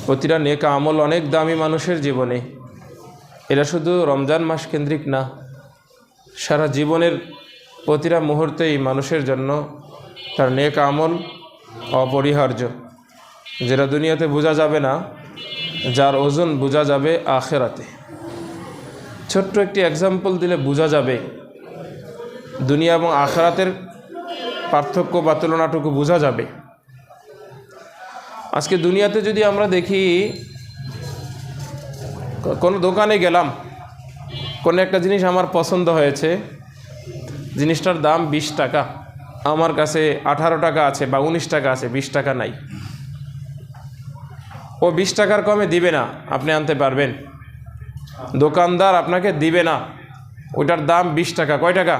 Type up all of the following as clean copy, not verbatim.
প্রতিটা নেক আমল অনেক দামি মানুষের জীবনে। এটা শুধু রমজান মাস কেন্দ্রিক না, সারা জীবনের প্রতিটা মুহূর্তেই মানুষের জন্য তার নেক আমল অপরিহার্য, যেটা দুনিয়াতে বোঝা যাবে না, যার ওজন বোঝা যাবে আখেরাতে। ছোট্ট একটি এক্সাম্পল দিলে বোঝা যাবে দুনিয়া এবং আখেরাতের পার্থক্য বা তুলনাটুকু বোঝা যাবে। আজকে দুনিয়াতে যদি আমরা দেখি, কোনো দোকানে গেলাম, কোনো একটা জিনিস আমার পছন্দ হয়েছে, জিনিসটার দাম 20 টাকা, আমার কাছে 18 টাকা আছে বা 19 টাকা আছে, 20 টাকা নাই। ও 20 টাকার কমে দিবে না, আপনি আনতে পারবেন? দোকানদার আপনাকে দিবে না, ওটার দাম 20 টাকা। কয় টাকা?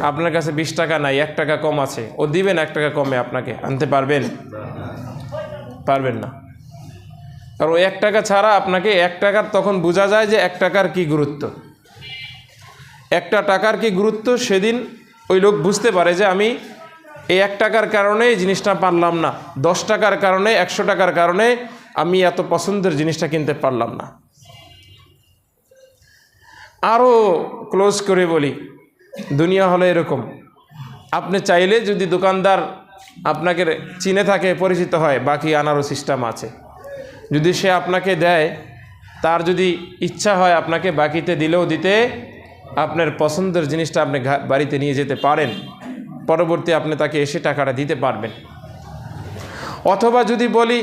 আপনার কাছে 20 টাকা নাই, 1 টাকা কম আছে, ও দিবে না 1 টাকা কমে, আপনাকে আনতে পারবেন? পারবেন না। আর ওই 1 টাকা ছাড়া আপনাকে 1 টাকার তখন বোঝা যায় যে 1 টাকার কি গুরুত্ব। 1 টাকার কি গুরুত্ব সেদিন ওই লোক বুঝতে পারে যে আমি এই 1 টাকার কারণে এই জিনিসটা পারলাম না, 10 টাকার কারণে, 100 টাকার কারণে আমি এত পছন্দের জিনিসটা কিনতে পারলাম না। আরও ক্লোজ করে বলি, দুনিয়া হলো এরকম, আপনি চাইলে যদি দোকানদার আপনাকে চিনে থাকে, পরিচিত হয়, বাকি আনারও সিস্টেম আছে। যদি সে আপনাকে দেয়, তার যদি ইচ্ছা হয় আপনাকে বাকিতে দিলেও দিতে আপনার পছন্দের জিনিসটা আপনি বাড়িতে নিয়ে যেতে পারেন, পরবর্তী আপনি তাকে এসে টাকাটা দিতে পারবেন। অথবা যদি বলি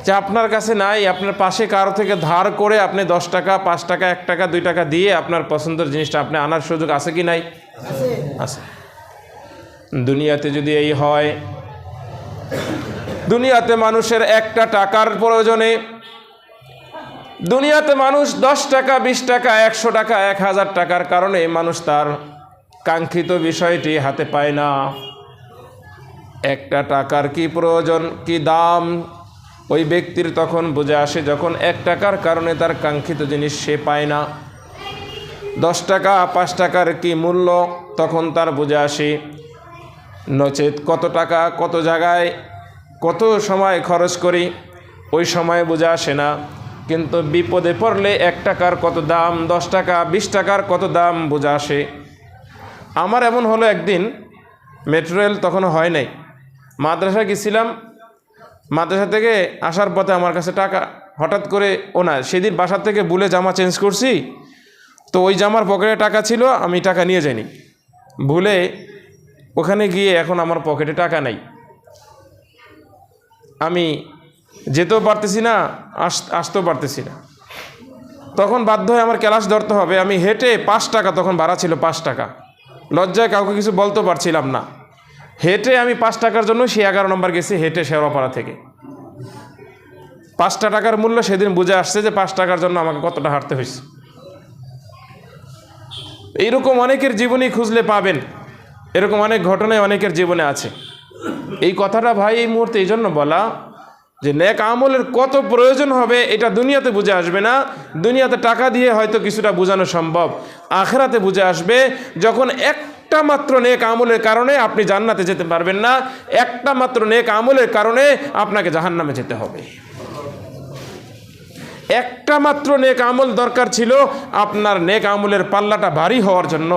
যে আপনার কাছে নাই, আপনার পাশে কারো থেকে ধার করে আপনি 10 টাকা, 5 টাকা, 1 টাকা, 2 টাকা দিয়ে আপনার পছন্দের জিনিসটা আপনি আনার সুযোগ আছে কি নাই? আছে। দুনিয়াতে যদি এই হয়, দুনিয়াতে মানুষের 1 টাকার প্রয়োজনে, দুনিয়াতে মানুষ 10 টাকা, 20 টাকা, 100 টাকা, 1000 টাকার কারণে মানুষ তার কাঙ্ক্ষিত বিষয়টি হাতে পায় না। 1 টাকার কি প্রয়োজন, কি দাম ওই ব্যক্তির তখন বুঝে আসে যখন 1 টাকার কারণে তার কাঙ্ক্ষিত জিনিস সে পায় না। 10 টাকা, 5 টাকার কি মূল্য তখন তার বুঝে আসে। নচেত কত টাকা, কত জায়গায়, কত সময় খরচ করি, ওই সময় বুঝে আসে না। কিন্তু বিপদে পড়লে 1 টাকার কত দাম, 10 টাকা, 20 টাকার কত দাম বুঝে আসে। আমার এমন হলো, একদিন মেট্রো রেল তখন হয় নাই, মাদ্রাসা গেছিলাম, মাদ্রাসা থেকে আসার পথে আমার কাছে টাকা হঠাৎ করে, সেদিন বাসার থেকে ভুলে জামা চেঞ্জ করছি, তো ওই জামার পকেটে টাকা ছিল, আমি টাকা নিয়ে যাইনি, ভুলে ওখানে গিয়ে এখন আমার পকেটে টাকা নাই, আমি যেতেও পারতেছি না, আসতেও পারতেছি না। তখন বাধ্য হয়ে আমার ক্লাস ধরতে হবে। আমি হেঁটে 5 টাকা, তখন ভাড়া ছিল 5 টাকা, লজ্জায় কাউকে কিছু বলতে পারছিলাম না। হেঁটে আমি 5 টাকার জন্য সেই 11 নম্বর গেছি, হেঁটে শেওড়াপাড়া থেকে। 5 টাকার মূল্য সেদিন বুঝে আসছে যে 5 টাকার জন্য আমাকে কতটা হাঁটতে হয়েছে। এইরকম অনেকের জীবনী খুঁজলে পাবেন, এরকম অনেক ঘটনায় অনেকের জীবনে আছে। এই কথাটা ভাই এই মুহূর্তে এই জন্য বলা যে নেক আমলের কত প্রয়োজন হবে এটা দুনিয়াতে বুঝে আসবে না। দুনিয়াতে টাকা দিয়ে হয়তো কিছুটা বোঝানো সম্ভব, আখিরাতে বুঝে আসবে যখন একটা মাত্র নেক আমলের কারণে আপনি জান্নাতে যেতে পারবেন না, একটা মাত্র নেক আমলের কারণে আপনাকে জাহান্নামে যেতে হবে। একটা মাত্র নেক আমল দরকার ছিল আপনার নেক আমলের পাল্লাটা ভারী হওয়ার জন্য।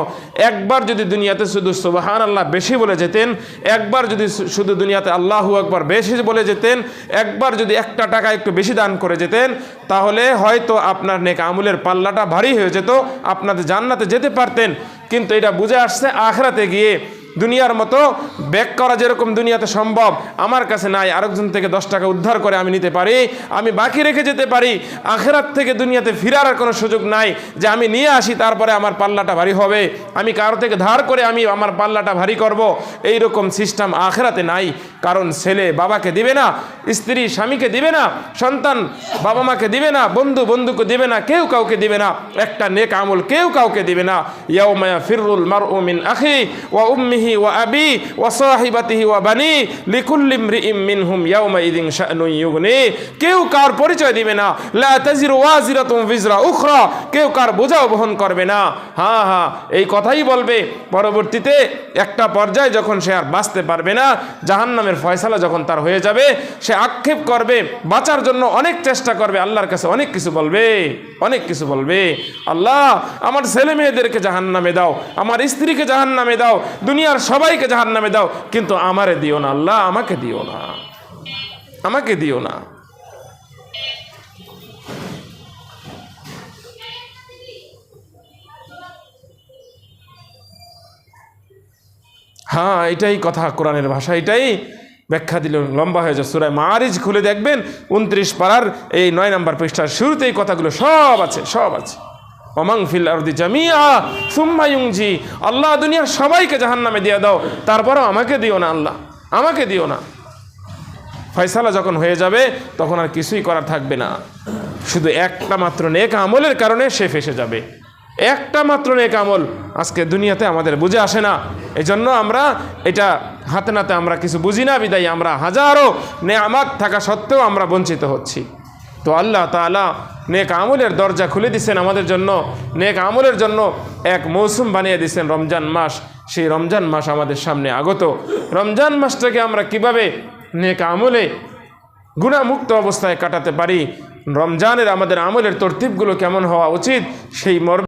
একবার যদি দুনিয়াতে শুধু সুবহানাল্লাহ বেশি বলে যেতেন, একবার যদি শুধু দুনিয়াতে আল্লাহু আকবার বেশি বলে যেতেন, একবার যদি 1 টাকা একটু বেশি দান করে যেতেন, তাহলে হয়তো আপনার নেক আমলের পাল্লাটা ভারী হয়ে যেত, আপনাদের জান্নাতে যেতে পারতেন। কিন্তু এটা বুঝে আসছে আখিরাতে গিয়ে। দুনিয়ার মতো ব্যাক করা যেরকম দুনিয়াতে সম্ভব, আমার কাছে নাই, আরেকজন থেকে 10 টাকা উদ্ধার করে আমি নিতে পারি, আমি বাকি রেখে যেতে পারি। আখিরাত থেকে দুনিয়াতে ফিরার কোনো সুযোগ নাই যে আমি নিয়ে আসি তারপরে আমার পাল্লাটা ভারী হবে, আমি কারো থেকে ধার করে আমি আমার পাল্লাটা ভারী করব, এই রকম সিস্টেম আখিরাতে নাই। কারণ ছেলে বাবাকে দিবে না, স্ত্রী স্বামীকে দিবে না, সন্তান বাবা মাকে দিবে না, বন্ধু বন্ধুকে দিবে না, কেউ কাউকে দিবে না, একটা নেক আমল কেউ কাউকে দিবে না। ইয়াউমা ফিরুল মারউ মিন আখি ওয়া উম্মিহি উম্মিহি ওয়া আবি ওয়া সাহিবাতিহি ওয়া বানি লিকুল্লি ইমরিইম মিনহুম ইয়াউমাইযিন শা'নুন ইউগনি। কেউ কার পরিচয় দিবে না, লা তাজিরু ওয়াজিরাতুন বিজরা উখরা, কেউ কার বোঝাও বহন করবে না। হ্যাঁ হ্যাঁ, এই কথাই বলবে পরবর্তীতে একটা পর্যায়ে যখন সে আর বাঁচতে পারবে না, জাহান্নামের ফয়সালা যখন তার হয়ে যাবে, সে আক্ষেপ করবে, বাঁচার জন্য অনেক চেষ্টা করবে, আল্লাহর কাছে অনেক কিছু বলবে, অনেক কিছু বলবে। আল্লাহ, আমার ছেলে মেয়েদেরকে জাহান্নামে দাও, আমার স্ত্রীকে জাহান্নামে দাও, দুনিয়ার সবাইকে জাহান্নামে দাও, কিন্তু আমারে দিও না আল্লাহ, আমাকে দিও না, আমাকে দিও না। হ্যাঁ, এটাই কথা, কোরআনের ভাষা, এটাই ব্যাখ্যা দিল, লম্বা হয়ে যায়। সূরা মাআরিজ খুলে দেখবেন 29 পারার এই 9 নম্বর পৃষ্ঠার শুরুতেই কথাগুলো সব আছে, সব আছে। ওমান ফিল আরদি জামিআ সুম্মা ইউনজি, আল্লাহ দুনিয়ার সবাইকে জাহান্নামে দিয়ে দাও, তারপরও আমাকে দিও না আল্লাহ, আমাকে দিও না। ফয়সালা যখন হয়ে যাবে তখন আর কিছুই করার থাকবে না, শুধু একটা মাত্র নেক আমলের কারণে সে ফেসে যাবে। একটা মাত্র নেক আমল আজকে দুনিয়াতে আমাদের বুঝে আসে না, এই জন্য আমরা এটা হাতে নাতে আমরা কিছু বুঝি না, বিদায় আমরা হাজারো নেয়ামত থাকা সত্ত্বেও আমরা বঞ্চিত হচ্ছি। তো আল্লাহ তাআলা নেক আমলের দরজা খুলে দিয়েছেন আমাদের জন্য, নেক আমলের জন্য এক মৌসুম বানিয়ে দিয়েছেন রমজান মাস। সেই রমজান মাস আমাদের সামনে আগত। রমজান মাসটাকে আমরা কিভাবে নেক আমলে গুনাহমুক্ত অবস্থায় কাটাতে পারি, রমজানের আমাদের আমলের তরতিবগুলো কেমন হওয়া উচিত, সেই মর্মে